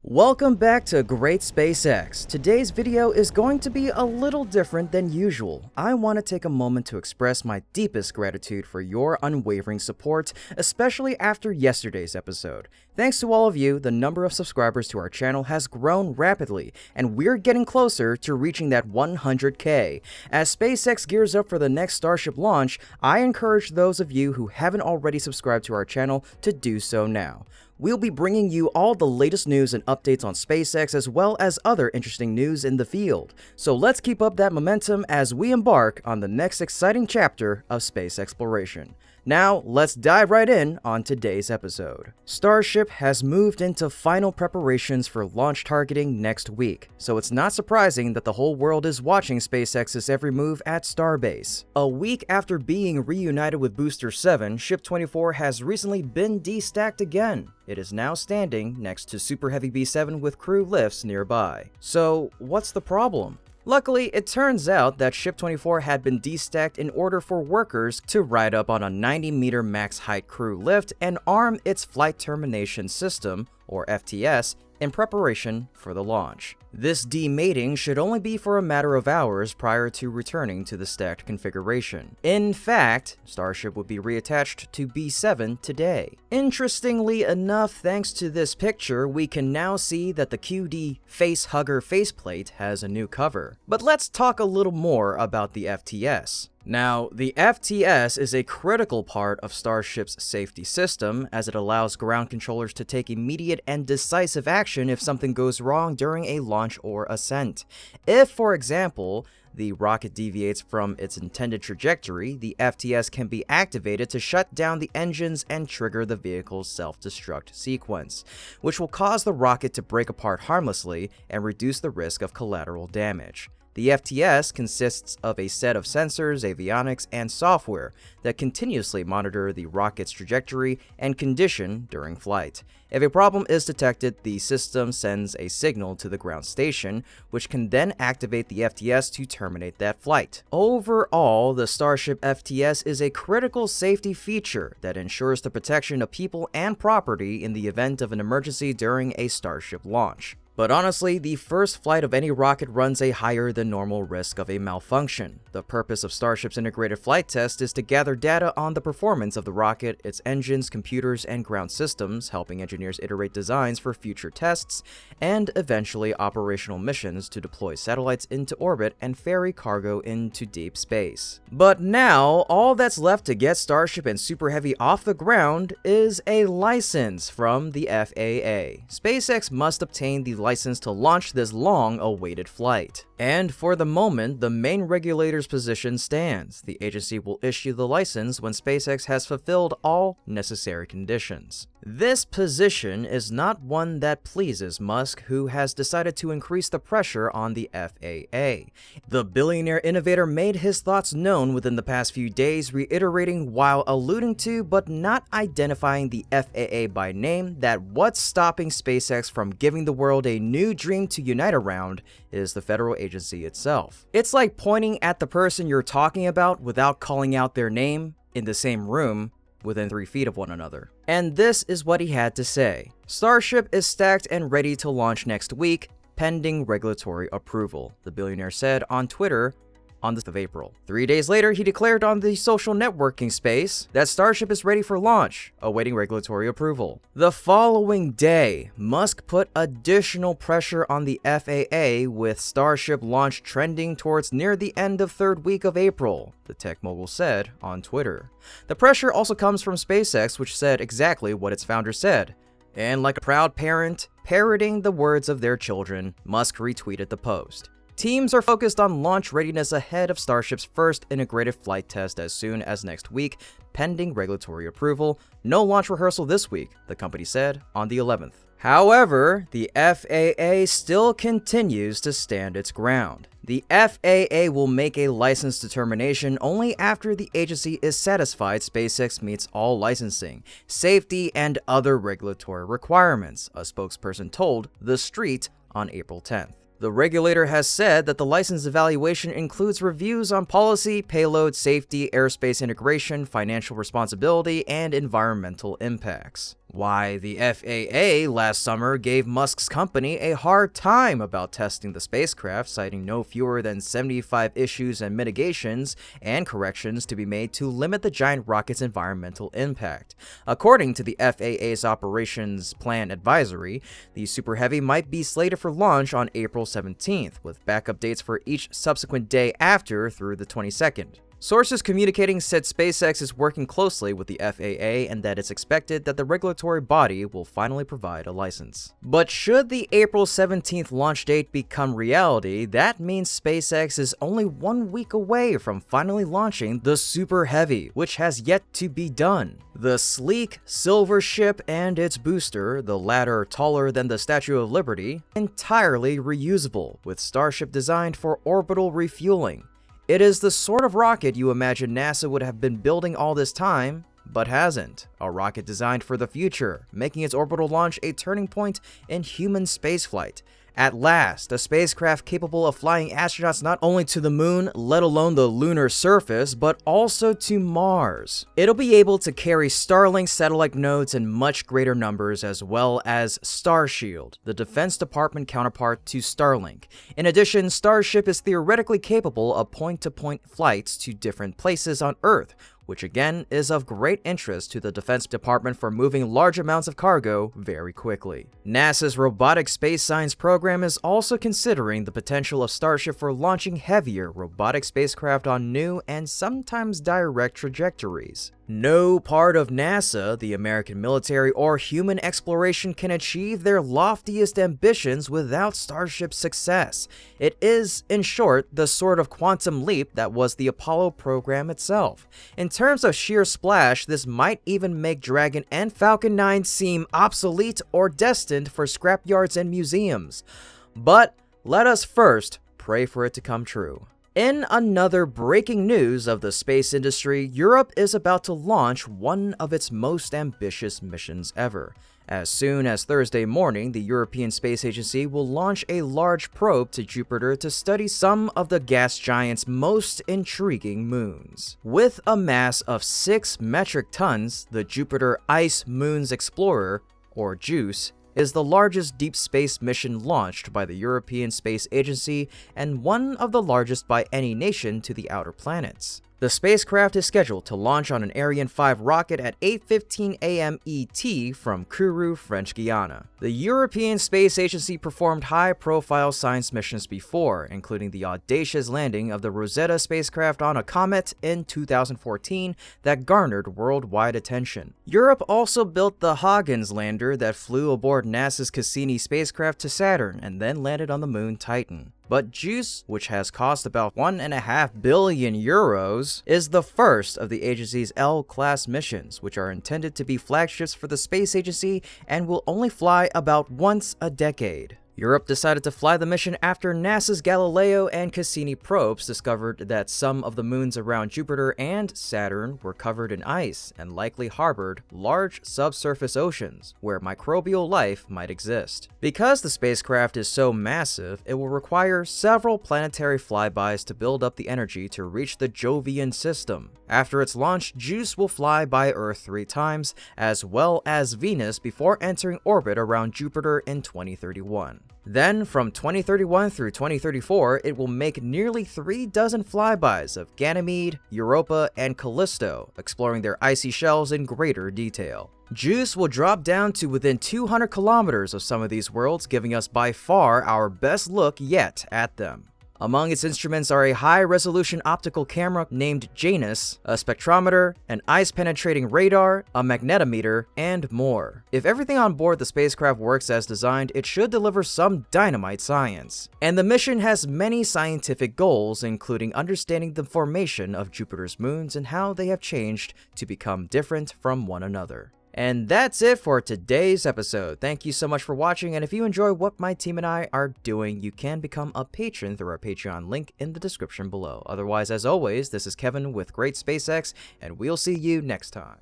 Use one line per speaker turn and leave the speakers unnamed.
Welcome back to Great SpaceX. Today's video is going to be a little different than usual. I want to take a moment to express my deepest gratitude for your unwavering support, especially after yesterday's episode. Thanks to all of you, the number of subscribers to our channel has grown rapidly, and we're getting closer to reaching that 100K. As SpaceX gears up for the next Starship launch, I encourage those of you who haven't already subscribed to our channel to do so now. We'll be bringing you all the latest news and updates on SpaceX as well as other interesting news in the field. So let's keep up that momentum as we embark on the next exciting chapter of space exploration. Now, let's dive right in on today's episode. Starship has moved into final preparations for launch targeting next week, so it's not surprising that the whole world is watching SpaceX's every move at Starbase. A week after being reunited with Booster 7, Ship 24 has recently been destacked again. It is now standing next to Super Heavy B7 with crew lifts nearby. So, what's the problem? Luckily, it turns out that Ship 24 had been destacked in order for workers to ride up on a 90-meter max height crew lift and arm its Flight Termination System, or FTS, in preparation for the launch. This demating should only be for a matter of hours prior to returning to the stacked configuration. In fact, Starship would be reattached to B7 today. Interestingly enough, thanks to this picture, we can now see that the QD facehugger faceplate has a new cover. But let's talk a little more about the FTS. Now, the FTS is a critical part of Starship's safety system, as it allows ground controllers to take immediate and decisive action if something goes wrong during a launch or ascent. If, for example, the rocket deviates from its intended trajectory, the FTS can be activated to shut down the engines and trigger the vehicle's self-destruct sequence, which will cause the rocket to break apart harmlessly and reduce the risk of collateral damage. The FTS consists of a set of sensors, avionics, and software that continuously monitor the rocket's trajectory and condition during flight. If a problem is detected, the system sends a signal to the ground station, which can then activate the FTS to terminate that flight. Overall, the Starship FTS is a critical safety feature that ensures the protection of people and property in the event of an emergency during a Starship launch. But honestly, the first flight of any rocket runs a higher than normal risk of a malfunction. The purpose of Starship's integrated flight test is to gather data on the performance of the rocket, its engines, computers, and ground systems, helping engineers iterate designs for future tests, and eventually operational missions to deploy satellites into orbit and ferry cargo into deep space. But now, all that's left to get Starship and Super Heavy off the ground is a license from the FAA. SpaceX must obtain the license to launch this long-awaited flight. And for the moment, the main regulator's position stands. The agency will issue the license when SpaceX has fulfilled all necessary conditions. This position is not one that pleases Musk, who has decided to increase the pressure on the FAA. The billionaire innovator made his thoughts known within the past few days, reiterating while alluding to but not identifying the FAA by name that what's stopping SpaceX from giving the world a new dream to unite around is the federal agency itself. It's like pointing at the person you're talking about without calling out their name in the same room within 3 feet of one another. And this is what he had to say. Starship is stacked and ready to launch next week, pending regulatory approval, the billionaire said on Twitter on the 5th of April. 3 days later, he declared on the social networking space that Starship is ready for launch, awaiting regulatory approval. The following day, Musk put additional pressure on the FAA with Starship launch trending towards near the end of 3rd week of April, the tech mogul said on Twitter. The pressure also comes from SpaceX, which said exactly what its founder said. And like a proud parent, parroting the words of their children, Musk retweeted the post. Teams are focused on launch readiness ahead of Starship's first integrated flight test as soon as next week, pending regulatory approval. No launch rehearsal this week, the company said on the 11th. However, the FAA still continues to stand its ground. The FAA will make a license determination only after the agency is satisfied SpaceX meets all licensing, safety, and other regulatory requirements, a spokesperson told The Street on April 10th. The regulator has said that the license evaluation includes reviews on policy, payload, safety, airspace integration, financial responsibility, and environmental impacts. Why, the FAA last summer gave Musk's company a hard time about testing the spacecraft, citing no fewer than 75 issues and mitigations and corrections to be made to limit the giant rocket's environmental impact. According to the FAA's Operations Plan Advisory, the Super Heavy might be slated for launch on April 17th, with backup dates for each subsequent day after through the 22nd. Sources communicating said SpaceX is working closely with the FAA and that it's expected that the regulatory body will finally provide a license. But should the April 17th launch date become reality, that means SpaceX is only 1 week away from finally launching the Super Heavy, which has yet to be done. The sleek silver ship and its booster, the latter taller than the Statue of Liberty, entirely reusable, with Starship designed for orbital refueling. It is the sort of rocket you imagine NASA would have been building all this time, but hasn't. A rocket designed for the future, making its orbital launch a turning point in human spaceflight. At last, a spacecraft capable of flying astronauts not only to the moon, let alone the lunar surface, but also to Mars. It'll be able to carry Starlink satellite nodes in much greater numbers, as well as Starshield, the Defense Department counterpart to Starlink. In addition, Starship is theoretically capable of point-to-point flights to different places on Earth, which again is of great interest to the Defense Department for moving large amounts of cargo very quickly. NASA's Robotic Space Science program is also considering the potential of Starship for launching heavier robotic spacecraft on new and sometimes direct trajectories. No part of NASA, the American military, or human exploration can achieve their loftiest ambitions without Starship's success. It is, in short, the sort of quantum leap that was the Apollo program itself. In terms of sheer splash, this might even make Dragon and Falcon 9 seem obsolete or destined for scrapyards and museums. But let us first pray for it to come true. In another breaking news of the space industry, Europe is about to launch one of its most ambitious missions ever. As soon as Thursday morning, the European Space Agency will launch a large probe to Jupiter to study some of the gas giant's most intriguing moons. With a mass of 6 metric tons, the Jupiter Ice Moons Explorer, or JUICE, is the largest deep space mission launched by the European Space Agency and one of the largest by any nation to the outer planets. The spacecraft is scheduled to launch on an Ariane 5 rocket at 8:15 a.m. ET from Kourou, French Guiana. The European Space Agency performed high-profile science missions before, including the audacious landing of the Rosetta spacecraft on a comet in 2014 that garnered worldwide attention. Europe also built the Huygens lander that flew aboard NASA's Cassini spacecraft to Saturn and then landed on the moon Titan. But JUICE, which has cost about €1.5 billion, is the first of the agency's L-class missions, which are intended to be flagships for the space agency and will only fly about once a decade. Europe decided to fly the mission after NASA's Galileo and Cassini probes discovered that some of the moons around Jupiter and Saturn were covered in ice and likely harbored large subsurface oceans where microbial life might exist. Because the spacecraft is so massive, it will require several planetary flybys to build up the energy to reach the Jovian system. After its launch, JUICE will fly by Earth 3 times, as well as Venus, before entering orbit around Jupiter in 2031. Then, from 2031 through 2034, it will make nearly 3 dozen flybys of Ganymede, Europa, and Callisto, exploring their icy shells in greater detail. JUICE will drop down to within 200 kilometers of some of these worlds, giving us by far our best look yet at them. Among its instruments are a high-resolution optical camera named Janus, a spectrometer, an ice-penetrating radar, a magnetometer, and more. If everything on board the spacecraft works as designed, it should deliver some dynamite science. And the mission has many scientific goals, including understanding the formation of Jupiter's moons and how they have changed to become different from one another. And that's it for today's episode. Thank you so much for watching, and if you enjoy what my team and I are doing, you can become a patron through our Patreon link in the description below. Otherwise, as always, this is Kevin with Great SpaceX, and we'll see you next time.